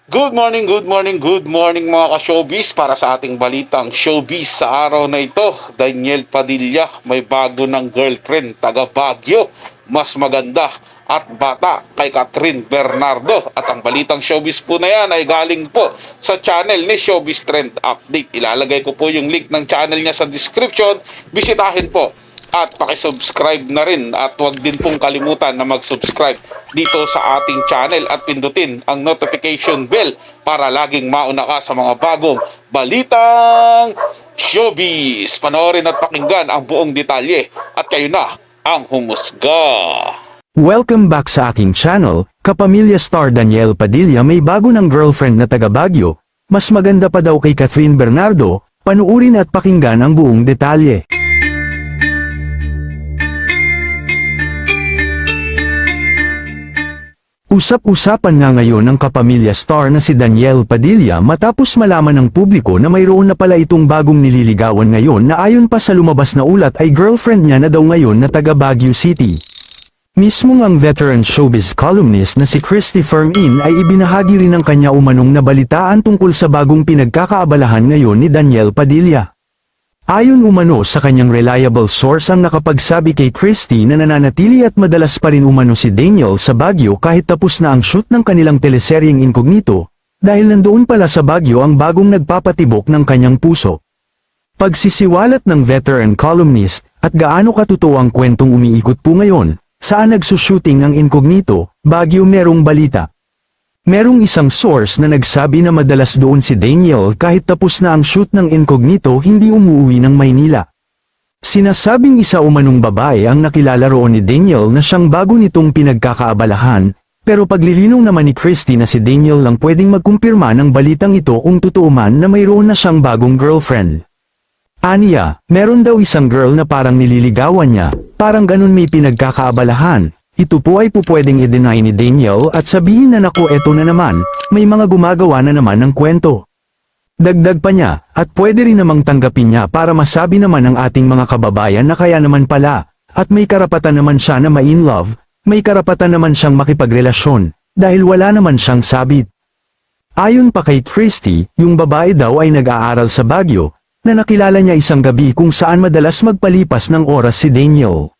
Good morning, good morning mga ka-showbiz para sa ating balitang showbiz sa araw na ito. Daniel Padilla may bago ng girlfriend taga Baguio, mas maganda at bata kay Catherine Bernardo. At ang balitang showbiz po na yan ay galing po sa channel ni Showbiz Trend Update. Ilalagay ko po yung link ng channel niya sa description. Bisitahin po at pakisubscribe na rin at huwag din pong kalimutan na mag-subscribe dito sa ating channel at pindutin ang notification bell para laging mauna ka sa mga bagong balitang showbiz. Panoorin at pakinggan ang buong detalye at kayo na ang humusga. Welcome back sa aking channel. Kapamilya star Daniel Padilla may bago ng girlfriend na taga Baguio. Mas maganda pa daw kay Catherine Bernardo. Panuurin at pakinggan ang buong detalye. Usap-usapan nga ngayon ng kapamilya star na si Daniel Padilla matapos malaman ng publiko na mayroon na pala itong bagong nililigawan ngayon na ayon pa sa lumabas na ulat ay girlfriend niya na daw ngayon na taga Baguio City. Mismo ang veteran showbiz columnist na si Christy Fermin ay ibinahagi rin ang kanya umanong nabalitaan tungkol sa bagong pinagkakaabalahan ngayon ni Daniel Padilla. Ayon umano sa kanyang reliable source ang nakapagsabi kay Christy na nananatili at madalas pa rin umano si Daniel sa Baguio kahit tapos na ang shoot ng kanilang teleseryeng Incognito, dahil nandoon pala sa Baguio ang bagong nagpapatibok ng kanyang puso. Pagsisiwalat ng veteran columnist at gaano katotoo ang kwentong umiikot po ngayon, saan nagsushooting ang Incognito, Baguio merong balita. Merong isang source na nagsabi na madalas doon si Daniel kahit tapos na ang shoot ng Incognito hindi umuwi ng Maynila. Sinasabing isa umanong babae ang nakilala roon ni Daniel na siyang bago nitong pinagkakaabalahan, pero paglilinaw naman ni Christy na si Daniel lang pwedeng magkumpirma ng balitang ito kung totoo man na mayroon na siyang bagong girlfriend. Aniya, meron daw isang girl na parang nililigawan niya, parang ganun may pinagkakaabalahan. Ito po ay pupwedeng i-deny ni Daniel at sabihin na naku eto na naman, may mga gumagawa na naman ng kwento. Dagdag pa niya, at pwede rin namang tanggapin niya para masabi naman ng ating mga kababayan na kaya naman pala, at may karapatan naman siya na ma-in love, may karapatan naman siyang makipagrelasyon, dahil wala naman siyang sabit. Ayon pa kay Christy, yung babae daw ay nag-aaral sa Baguio, na nakilala niya isang gabi kung saan madalas magpalipas ng oras si Daniel.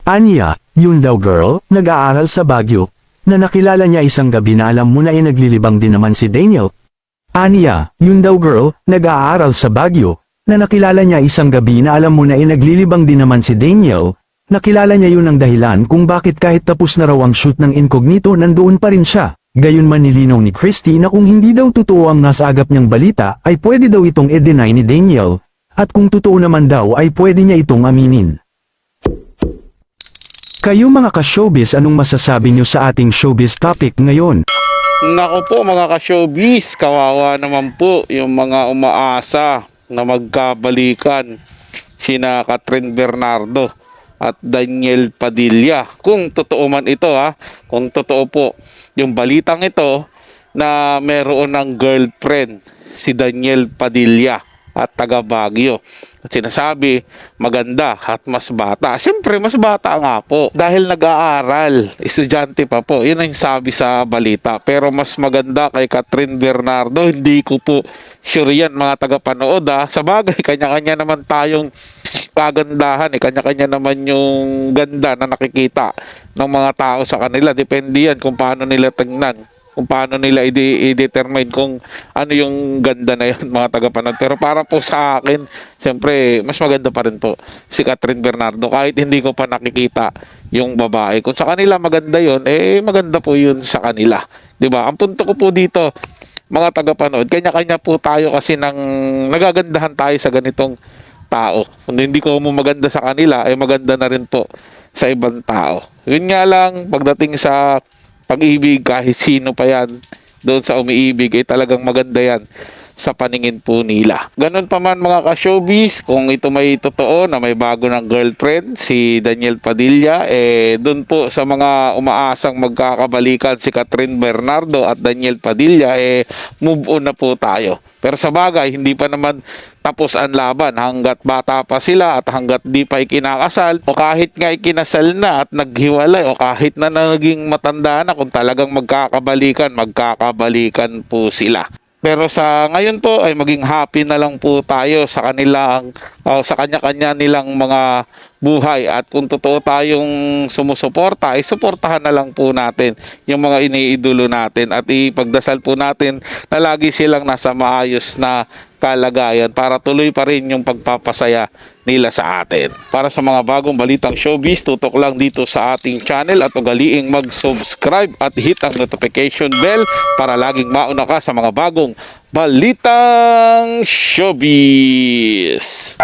Anya, yun daw girl, nag-aaral sa Baguio, na nakilala niya isang gabi na alam mo na naglilibang din naman si Daniel. Anya, yun daw girl, nag-aaral sa Baguio, na nakilala niya isang gabi na alam mo na naglilibang din naman si Daniel. Nakilala niya yun ang dahilan kung bakit kahit tapos na raw ang shoot ng Incognito nandoon pa rin siya. Gayon man nilinaw ni Christy na kung hindi daw totoo ang nasa agap niyang balita ay pwede daw itong i-deny ni Daniel, at kung totoo naman daw ay pwede niya itong aminin. Kayo mga ka-showbiz, anong masasabi niyo sa ating showbiz topic ngayon? Nako po mga ka-showbiz, kawawa naman po yung mga umaasa na magkabalikan sina Catherine Bernardo at Daniel Padilla. Kung totoo man ito kung totoo po yung balitang ito na meron ng girlfriend si Daniel Padilla at taga Baguio. At sinasabi, maganda at mas bata. Siyempre, mas bata nga po. Dahil nag-aaral, estudyante pa po. Yun ang sabi sa balita. Pero mas maganda kay Catherine Bernardo. Hindi ko po sure yan mga tagapanood Sa bagay, kanya-kanya naman tayong kagandahan. Kanya-kanya naman yung ganda na nakikita ng mga tao sa kanila. Depende yan kung paano nila tingnan, kung paano nila i-determine kung ano yung ganda na yun mga tagapanood. Pero para po sa akin, siyempre mas maganda pa rin po si Catherine Bernardo kahit hindi ko pa nakikita yung babae. Kung sa kanila maganda yun, maganda po yun sa kanila, diba? Ang punto ko po dito mga tagapanood, kanya-kanya po tayo kasi nagagandahan tayo sa ganitong tao. Kung hindi ko mo maganda sa kanila, maganda na rin po sa ibang tao. Yun nga lang, pagdating sa pag-ibig, kahit sino pa yan doon sa umiibig, talagang maganda yan sa paningin po nila. Ganun pa man mga ka-showbiz, kung ito may totoo na may bago ng girlfriend si Daniel Padilla, dun po sa mga umaasang magkakabalikan si Catherine Bernardo at Daniel Padilla, move on na po tayo. Pero sa bagay, hindi pa naman tapos ang laban hanggat bata pa sila at hanggat di pa ikinakasal, o kahit nga ikinasal na at naghiwalay, o kahit na naging matanda na, kung talagang magkakabalikan po sila. Pero sa ngayon po ay maging happy na lang po tayo sa kanilang sa kanya-kanya nilang mga buhay, at kung totoo tayong sumusuporta ay suportahan na lang po natin yung mga iniidolo natin at ipagdasal po natin na lagi silang nasa maayos na kalagayan para tuloy pa rin yung pagpapasaya nila sa atin. Para sa mga bagong balitang showbiz, tutok lang dito sa ating channel at ugaliing mag-subscribe at hit ang notification bell para laging mauna ka sa mga bagong balitang showbiz.